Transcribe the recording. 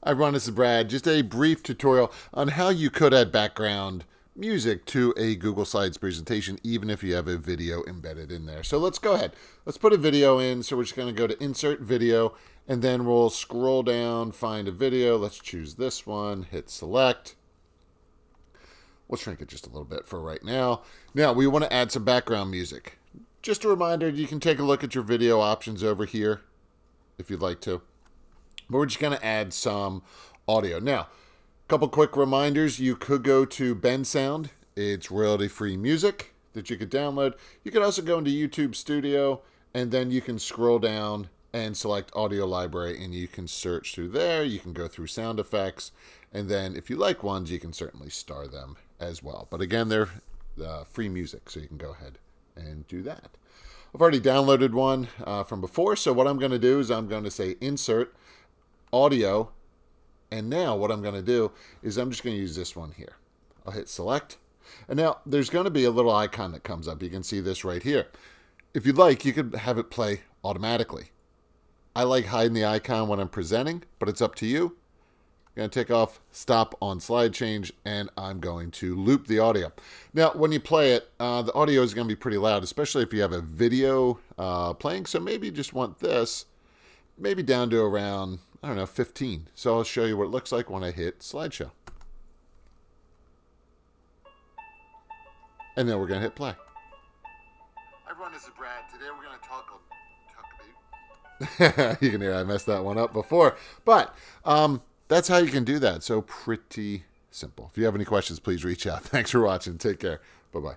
Hi everyone, this is Brad. Just a brief tutorial on how you could add background music to a Google Slides presentation, even if you have a video embedded in there. So let's go ahead. Let's put a video in. So we're just going to go to Insert Video, and then we'll scroll down, find a video. Let's choose this one, hit Select. We'll shrink it just a little bit for right now. Now, we want to add some background music. Just a reminder, you can take a look at your video options over here if you'd like to. But we're just going to add some audio. Now, a couple quick reminders. You could go to Bensound. It's royalty-free music that you could download. You could also go into YouTube Studio, and then you can scroll down and select Audio Library, and you can search through there. You can go through sound effects, and then if you like ones, you can certainly star them as well. But again, they're free music, so you can go ahead and do that. I've already downloaded one from before, so what I'm going to do is I'm going to say Insert, Audio, and now what I'm going to do is I'm just going to use this one here. I'll hit Select, and now there's going to be a little icon that comes up. You can see this right here. If you'd like, you could have it play automatically. I like hiding the icon when I'm presenting, but it's up to you. I'm going to take off Stop on Slide Change, and I'm going to loop the audio. Now, when you play it, the audio is going to be pretty loud, especially if you have a video playing, so maybe you just want this maybe down to around, I don't know, 15. So I'll show you what it looks like when I hit Slideshow. And then we're going to hit play. Hi everyone, this is Brad. Today we're going to talk about... You can hear I messed that one up before. But that's how you can do that. So pretty simple. If you have any questions, please reach out. Thanks for watching. Take care. Bye-bye.